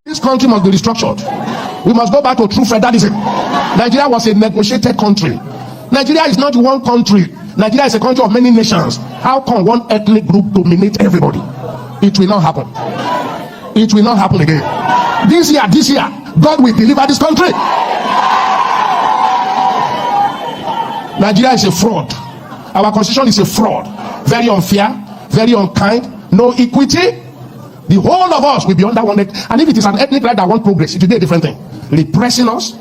This country must be restructured. We must go back to true federalism. Nigeria was a negotiated country. Nigeria is not one country. Nigeria is a country of many nations. How can one ethnic group dominate everybody? It will not happen. It will not happen again. This year, God will deliver this country. Nigeria is a fraud. Our constitution is a fraud. Very unfair, very unkind, no equity. The whole of us will be under one neck. And if it is an ethnic right that wants progress, it will be a different thing. Repressing us.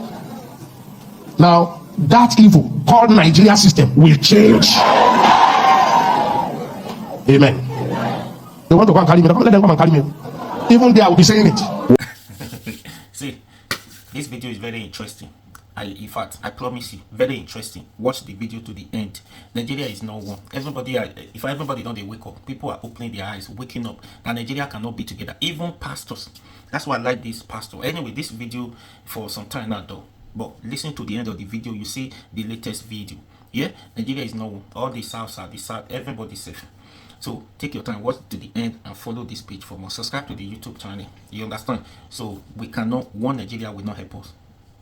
Now, that evil called Nigeria system will change. Amen. They want to come and carry me. Let them come and carry me. Even there, I will be saying it. See, this video is very interesting. In fact, I promise you, very interesting. Watch the video to the end. Nigeria is not one. Everybody, if everybody don't they wake up, people are opening their eyes, waking up, and Nigeria cannot be together. Even pastors. That's why I like this pastor. Anyway, this video for some time now though. But listen to the end of the video, you see the latest video. Yeah, Nigeria is not one. All the south are the south. Everybody's safe. So take your time, watch to the end, and follow this page for more. Subscribe to the YouTube channel. You understand? So we cannot. One Nigeria will not help us.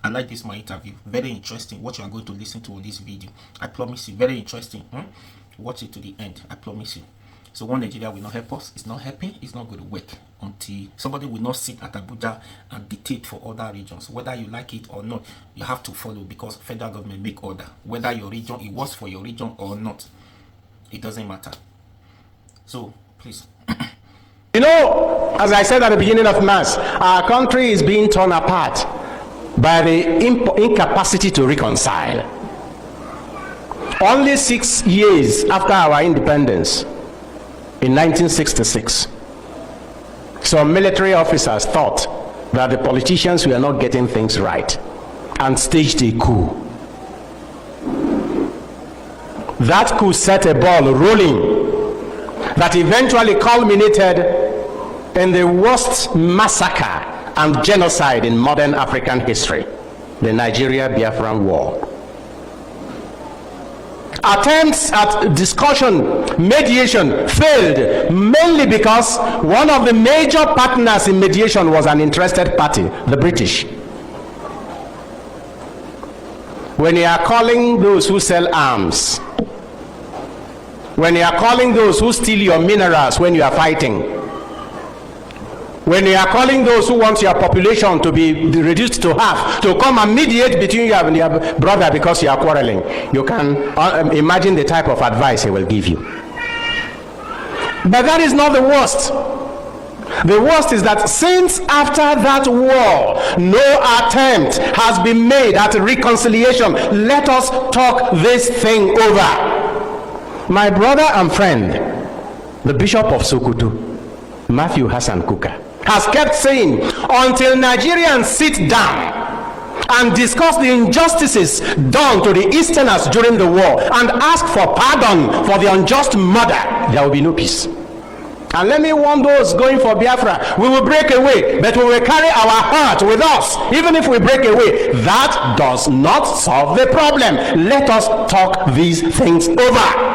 I like this my interview, very interesting. What you are going to listen to on this video, I promise you, very interesting. Watch it to the end, I promise you. So one Nigeria will not help us. It's not helping. It's not going to work until somebody will not sit at Abuja and dictate for other regions. Whether you like it or not, you have to follow, because federal government make order. Whether your region, it works for your region or not, it doesn't matter. So please. You know, as I said at the beginning of Mass, our country is being torn apart by the incapacity to reconcile. Only 6 years after our independence, in 1966, some military officers thought that the politicians were not getting things right and staged a coup. That coup set a ball rolling that eventually culminated in the worst massacre and genocide in modern African history, the Nigeria-Biafran War. Attempts at discussion, mediation failed, mainly because one of the major partners in mediation was an interested party, the British. When you are calling those who sell arms, when you are calling those who steal your minerals when you are fighting, when you are calling those who want your population to be reduced to half to come and mediate between you and your brother because you are quarreling, you can imagine the type of advice he will give you. But that is not the worst. The worst is that since after that war, no attempt has been made at reconciliation. Let us talk this thing over. My brother and friend, the Bishop of Sokoto, Matthew Hassan Kuka, has kept saying, until Nigerians sit down and discuss the injustices done to the Easterners during the war and ask for pardon for the unjust murder, there will be no peace. And let me warn those going for Biafra, we will break away, but we will carry our heart with us. Even if we break away, that does not solve the problem. Let us talk these things over.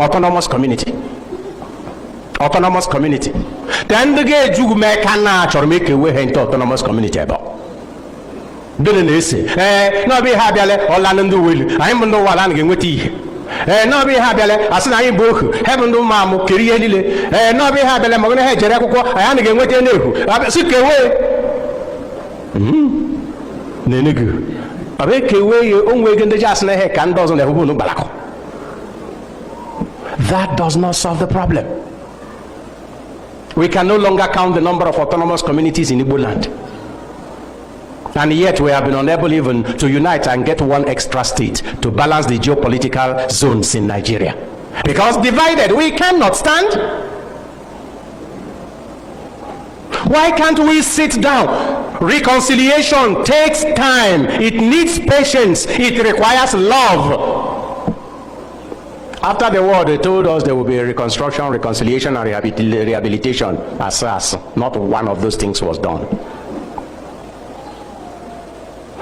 Autonomous community. Autonomous community. Then the gay Jugu or make away into autonomous community about. Didn't say, no be happy or land will. I am no one landing with tea. No be happy as I book. Heaven no mamma, Kiri, no be happy. I'm going to have Jericho. I am again with your new. I'm sick away. Nenigu. I make away your own way in the just heck and doesn't have no balako. That does not solve the problem. We can no longer count the number of autonomous communities in Igbo land. And yet we have been unable even to unite and get one extra state to balance the geopolitical zones in Nigeria. Because divided, we cannot stand. Why can't we sit down? Reconciliation takes time. It needs patience. It requires love. After the war, they told us there will be a reconstruction, reconciliation, and rehabilitation. As not one of those things was done.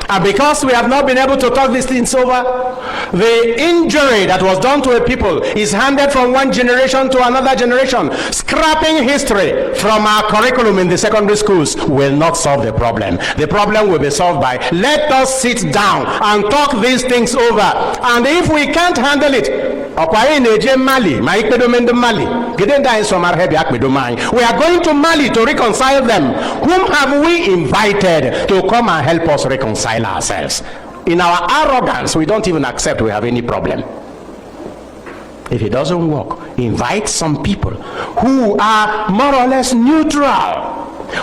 And because we have not been able to talk these things over, the injury that was done to a people is handed from one generation to another generation. Scrapping history from our curriculum in the secondary schools will not solve the problem. The problem will be solved by, let us sit down and talk these things over. And if we can't handle it, we are going to Mali to reconcile them. Whom have we invited to come and help us reconcile ourselves? In our arrogance, we don't even accept we have any problem. If it doesn't work, invite some people who are more or less neutral,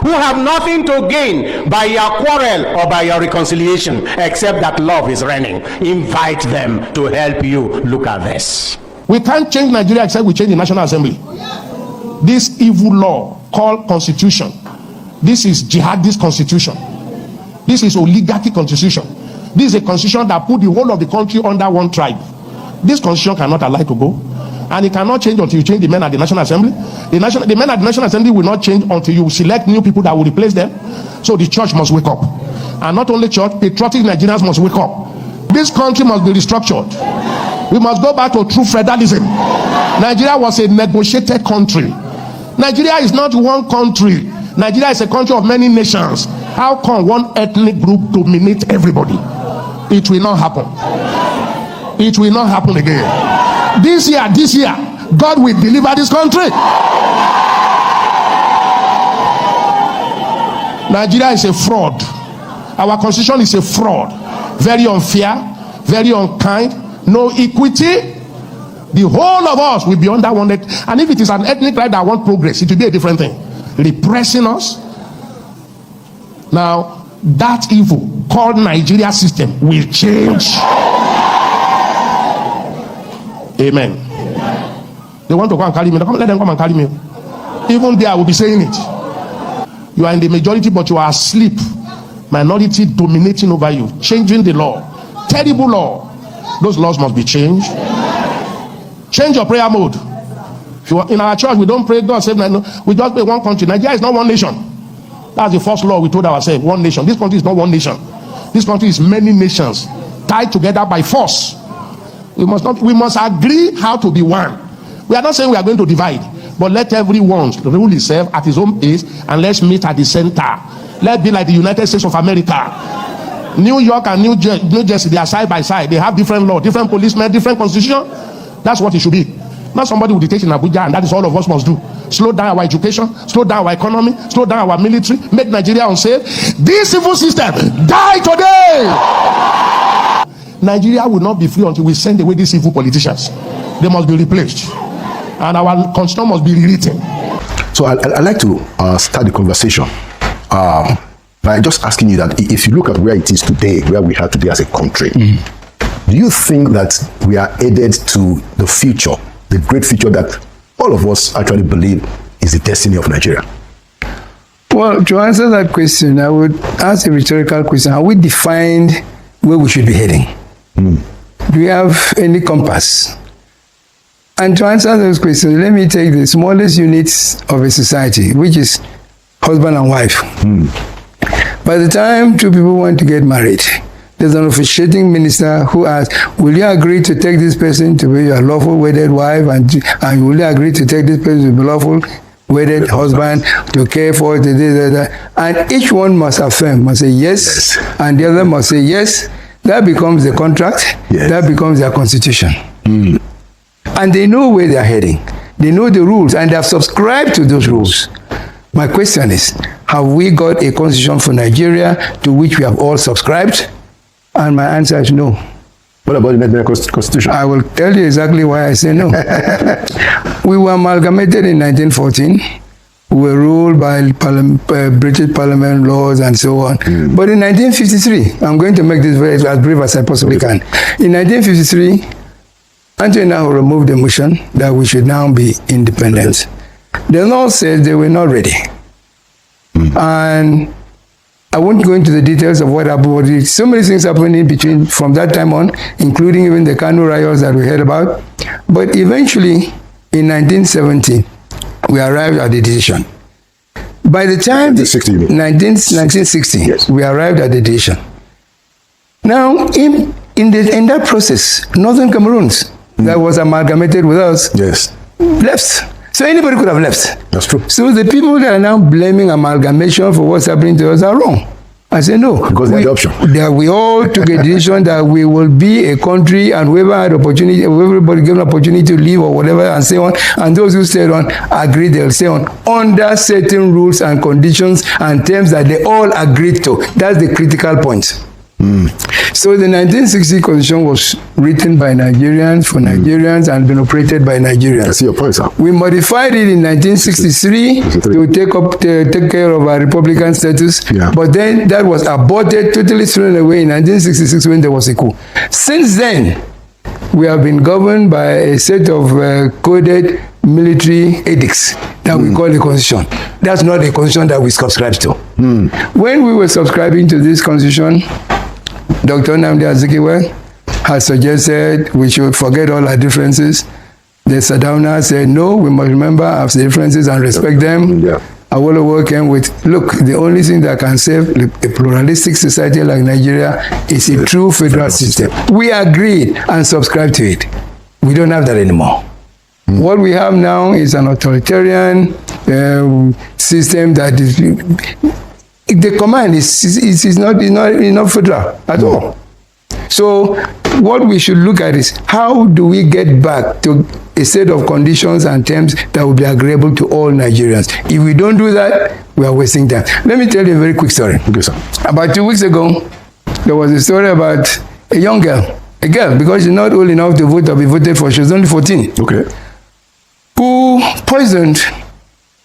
who have nothing to gain by your quarrel or by your reconciliation, except that love is reigning. Invite them to help you look at this. We can't change Nigeria except we change the National Assembly. This evil law called Constitution, this is Jihadist Constitution. This is oligarchy Constitution. This is a constitution that put the whole of the country under one tribe. This constitution cannot allow to go, and it cannot change until you change the men at the National Assembly. The men at the National Assembly will not change until you select new people that will replace them. So the church must wake up, and not only church, patriotic Nigerians must wake up. This country must be restructured. We must go back to true federalism. Nigeria was a negotiated country. Nigeria is not one country. Nigeria is a country of many nations. How can one ethnic group dominate everybody? It will not happen. It will not happen again. This year, God will deliver this country. Nigeria is a fraud. Our constitution is a fraud. Very unfair, very unkind, no equity. The whole of us will be under one. And if it is an ethnic right that wants progress, it will be a different thing. Repressing us. Now, that evil called Nigeria system will change. Amen. They want to come and carry me. Let them come and carry me. Even there, I will be saying it. You are in the majority, but you are asleep. Minority dominating over you. Changing the law. Terrible law. Those laws must be changed. Change your prayer mode. If you are in our church, we don't pray God save Nigeria. We just pray one country. Nigeria is not one nation. That's the first law we told ourselves. One nation. This country is not one nation. This country is many nations tied together by force. We must agree how to be one. We are not saying we are going to divide, but let everyone rule himself at his own pace, and let's meet at the center. Let's be like the United States of America. New York and New Jersey, they are side by side. They have different law, different policemen, different constitution. That's what it should be. Not somebody will dictate in Abuja, and that is all of us must do. Slow down our education, slow down our economy, slow down our military, make Nigeria unsafe. This civil system, die today! Nigeria will not be free until we send away these evil politicians. They must be replaced. And our constitution must be rewritten. So I'd like to start the conversation by just asking you that if you look at where it is today, where we are today as a country, do you think that we are headed to the future, the great future that all of us actually believe is the destiny of Nigeria? Well, to answer that question, I would ask a rhetorical question. Have we defined where we should be heading? Do we have any compass? And to answer those questions, let me take the smallest units of a society, which is husband and wife. By the time two people want to get married, there's an officiating minister who asks, will you agree to take this person to be your lawful wedded wife, and will you agree to take this person to be lawful wedded husband, to care for the and each one must affirm, must say yes, and the other must say yes. That becomes the contract. Yes. That becomes their constitution. And they know where they're heading. They know the rules, and they have subscribed to those rules. My question is, have we got a constitution for Nigeria to which we have all subscribed? And my answer is no. What about the Nigerian Constitution? I will tell you exactly why I say no. We were amalgamated in 1914. We were ruled by British Parliament laws and so on. But in 1953, I'm going to make this as brief as I possibly can. In 1953, Anthony now removed the motion that we should now be independent. The law said they were not ready. And I won't go into the details of what happened, but so many things happened in between from that time on, including even the Kanu riots that we heard about. But eventually, in 1970, we arrived at the decision. By the time 1960, yes. We arrived at the decision. Now, in that process, Northern Cameroons that was amalgamated with us left. So anybody could have left. That's true. So the people that are now blaming amalgamation for what's happening to us are wrong. I say no. Because they had the option. We all took a decision that we will be a country, and whoever had opportunity, everybody given opportunity to leave or whatever and stay on, and those who stayed on agreed they'll stay on under certain rules and conditions and terms that they all agreed to. That's the critical point. So the 1960 Constitution was written by Nigerians for Nigerians and been operated by Nigerians. I see your point, sir. We modified it in 1963 to take care of our Republican status, but then that was aborted, totally thrown away in 1966 when there was a coup. Since then, we have been governed by a set of coded military edicts that we call the Constitution. That's not the Constitution that we subscribe to. When we were subscribing to this Constitution, Dr. Nnamdi Azikiwe has suggested we should forget all our differences. The Sardauna said, no, we must remember our differences and respect them. Awolowo came with, look, the only thing that can save a pluralistic society like Nigeria is a true federal system. We agreed and subscribed to it. We don't have that anymore. What we have now is an authoritarian system that is... The command is not federal at all. So what we should look at is how do we get back to a set of conditions and terms that will be agreeable to all Nigerians. If we don't do that, we are wasting time. Let me tell you a very quick story. Okay, sir. About 2 weeks ago, there was a story about a young girl, because she's not old enough to vote or be voted for. She was only 14. Okay. Who poisoned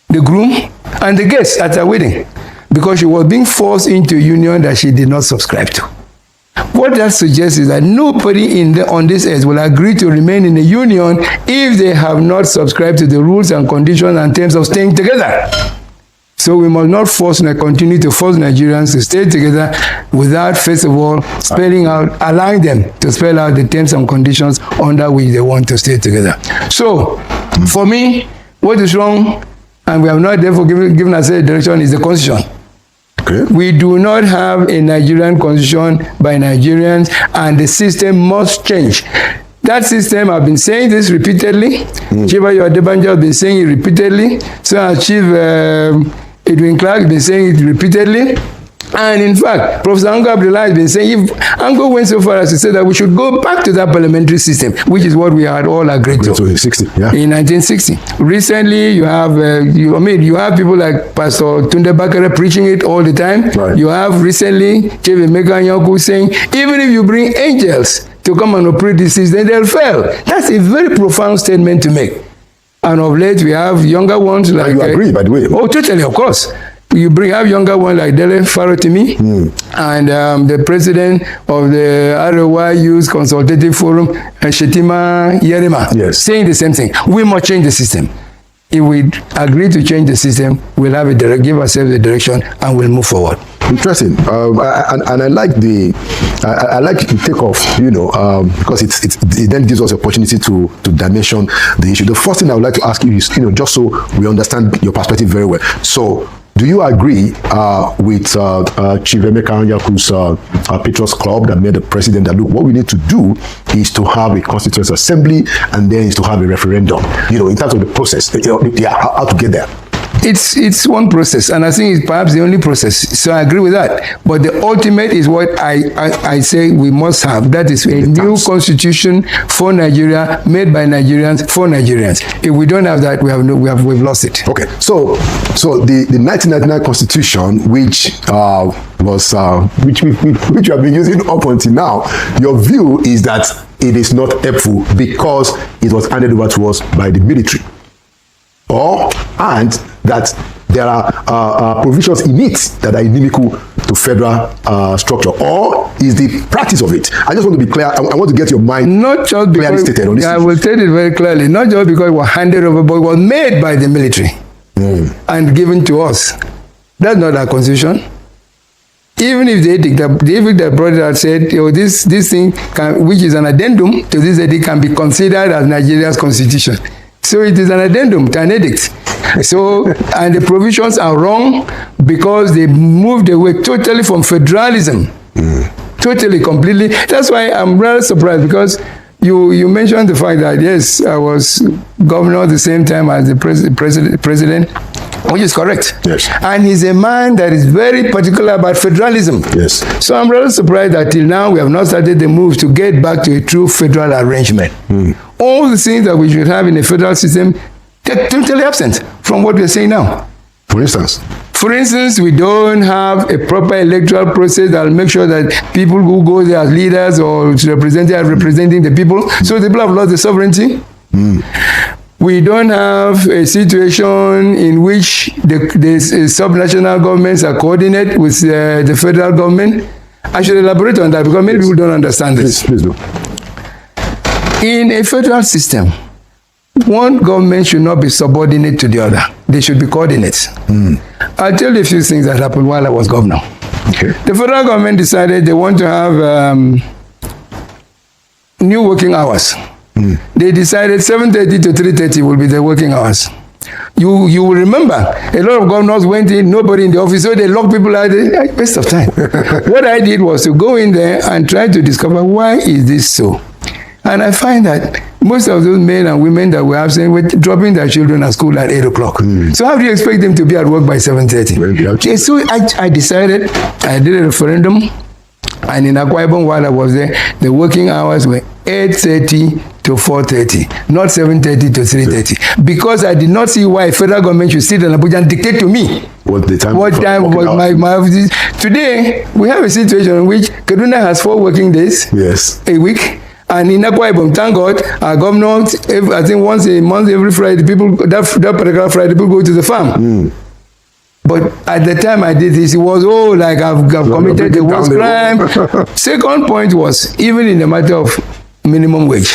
the groom and the guests at her wedding, because she was being forced into a union that she did not subscribe to. What that suggests is that nobody on this earth will agree to remain in a union if they have not subscribed to the rules and conditions and terms of staying together. So we must not continue to force Nigerians to stay together without, first of all, allowing them to spell out the terms and conditions under which they want to stay together. So, for me, what is wrong, and we have not therefore given ourselves a direction, is the Constitution. Okay. We do not have a Nigerian constitution by Nigerians, and the system must change. That system, I've been saying this repeatedly. Chief Ayo Adebanjo has been saying it repeatedly. So has Chief Edwin Clark has been saying it repeatedly. And in fact, Professor Ango Abdullah has been saying, if Ango went so far as to say that we should go back to that parliamentary system, which is what we had all agreed to in 1960. Recently, you have you have people like Pastor Tunde Bakare preaching it all the time. Right. You have recently Chief Emeka Anyaoku saying, even if you bring angels to come and operate this system, they'll fail. That's a very profound statement to make. And of late, we have younger ones like... you agree, by the way. Oh, totally, of course. You have younger ones like Dele Farotimi and the president of the Arewa Youth Consultative Forum, Shetima Yerima, saying the same thing. We must change the system. If we agree to change the system, we'll have give ourselves a direction and we'll move forward. Interesting, and I like I like to take off, because it then gives us the opportunity to dimension the issue. The first thing I would like to ask you is, just so we understand your perspective very well. So, do you agree with Chief Emeka Anyaoku's Patriots Club that made the president that, look, what we need to do is to have a constituent assembly and then is to have a referendum, in terms of the process, how to get there? It's one process, and I think it's perhaps the only process. So I agree with that. But the ultimate is what I say we must have. That is a new constitution for Nigeria, made by Nigerians for Nigerians. If we don't have that, we've lost it. Okay. So the 1999 constitution, which we have been using up until now, your view is that it is not helpful because it was handed over to us by the military, and that there are provisions in it that are inimical to federal structure, or is the practice of it? I just want to be clear. I want to get your mind not just clearly stated on this. I will state it very clearly. Not just because it was handed over, but it was made by the military and given to us. That's not our constitution. Even if the edict that brought it out said, this thing, which is an addendum to this edict, can be considered as Nigeria's constitution. So it is an addendum to an edict. So, and the provisions are wrong because they moved away totally from federalism Totally, completely. That's why I'm rather surprised, because you mentioned the fact that, yes, I was governor at the same time as the president, which is correct. Yes. And he's a man that is very particular about federalism. Yes. So I'm rather surprised that till now we have not started the move to get back to a true federal arrangement. All the things that we should have in a federal system, they're totally absent from what we're saying now. For instance? For instance, we don't have a proper electoral process that will make sure that people who go there as leaders or representatives are representing the people. So the people have lost the sovereignty. We don't have a situation in which the subnational governments are coordinated with the federal government. I should elaborate on that because many people don't understand this. Please do. In a federal system, one government should not be subordinate to the other. They should be coordinates. I'll tell you a few things that happened while I was governor. Okay. The federal government decided they want to have new working hours. They decided 7:30 to 3:30 will be the working hours. You will remember, a lot of governors went in, nobody in the office, so they locked people out. Waste of time. What I did was to go in there and try to discover why is this so. And I find that most of those men and women that were absent were dropping their children at school at 8 o'clock. So how do you expect them to be at work by 7:30? Okay, so I decided, I did a referendum, and in Akwa Ibom while I was there, the working hours were 8:30 to 4:30, not 7:30 to 3:30. Because I did not see why federal government should sit in Abuja and dictate to me what time was my office. Today, we have a situation in which Kaduna has 4 working days a week. And in Akwa Ibom, thank God, our governor, I think once a month, every Friday, people, that particular Friday, people go to the farm. But at the time I did this, it was, like I've committed the worst crime. Second point was, even in the matter of minimum wage,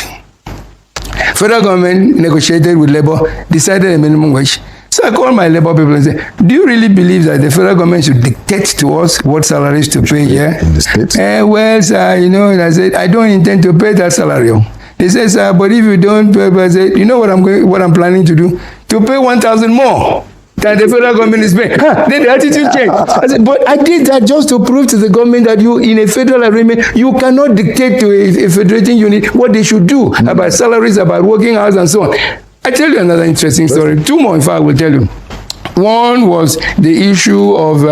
federal government negotiated with labor, decided a minimum wage. So I called my labor people and said, do you really believe that the federal government should dictate to us what salaries to pay here? In the States? Well, sir, and I said, I don't intend to pay that salary. They said, sir, but if you don't pay, I said, you know what I'm planning to do? To pay 1,000 more than the federal government is paying. Then the attitude changed. I said, but I did that just to prove to the government that you, in a federal arrangement, you cannot dictate to a federating unit what they should do about salaries, about working hours, and so on. I tell you another interesting story. 2 more, in fact, I will tell you. One was the issue of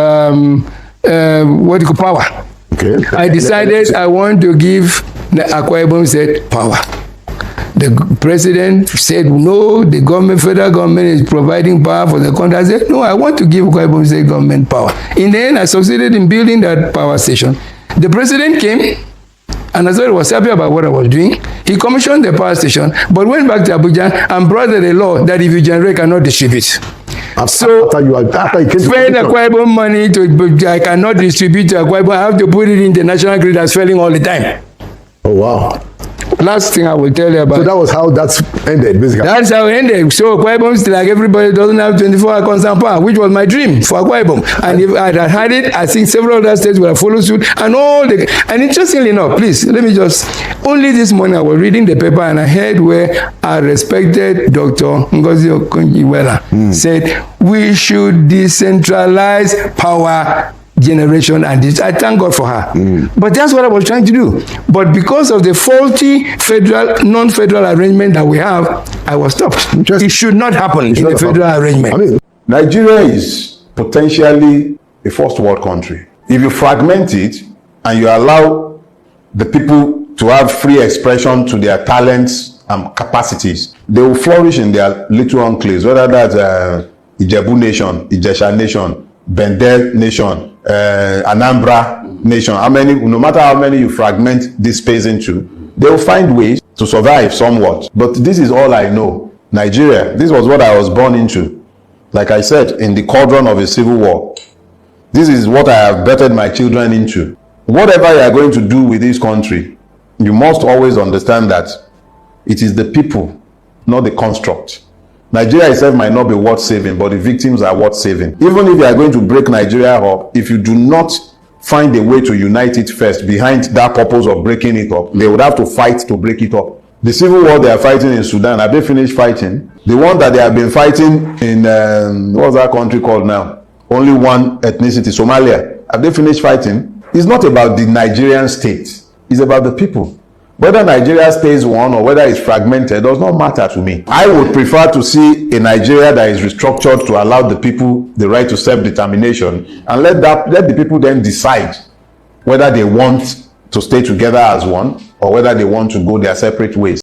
power. Okay. I decided I want to give the Akwa Ibom State power. The president said, no, the federal government is providing power for the country. I said, no, I want to give Akwa Ibom State government power. In the end, I succeeded in building that power station. The president came, and I thought he was happy about what I was doing. He commissioned the power station, but went back to Abuja and brought a law that if you generate, cannot distribute. So after you spend Akwa Ibom money I cannot distribute to Akwa Ibom. I have to put it in the national grid that's failing all the time. Oh, wow. Last thing I will tell you about. So that was how that ended, basically. That's how it ended. So Akwa Ibom, like everybody, doesn't have 24-hour constant power, which was my dream for Akwa Ibom. And if I had had it, I think several other states would have followed suit. And interestingly enough, please, let me just, only this morning I was reading the paper and I heard where our respected Dr. Ngozi Okonjo-Iweala said, we should decentralize power generation, and this, I thank God for her. But that's what I was trying to do. But because of the faulty non-federal arrangement that we have, I was stopped. It should not happen in the federal arrangement. Nigeria is potentially a first world country. If you fragment it and you allow the people to have free expression to their talents and capacities, they will flourish in their little enclaves, whether that's Ijebu Nation, Ijesha Nation, Bendel Nation, Anambra Nation. No matter how many you fragment this space into, they will find ways to survive somewhat. But this is all I know. Nigeria, this was what I was born into. Like I said, in the cauldron of a civil war. This is what I have bettered my children into. Whatever you are going to do with this country, you must always understand that it is the people, not the construct. Nigeria itself might not be worth saving, but the victims are worth saving. Even if you are going to break Nigeria up, if you do not find a way to unite it first behind that purpose of breaking it up, they would have to fight to break it up. The civil war they are fighting in Sudan, have they finished fighting? The one that they have been fighting in, what's that country called now? Only one ethnicity, Somalia. Have they finished fighting? It's not about the Nigerian state. It's about the people. Whether Nigeria stays one or whether it's fragmented does not matter to me. I would prefer to see a Nigeria that is restructured to allow the people the right to self-determination, and let the people then decide whether they want to stay together as one or whether they want to go their separate ways.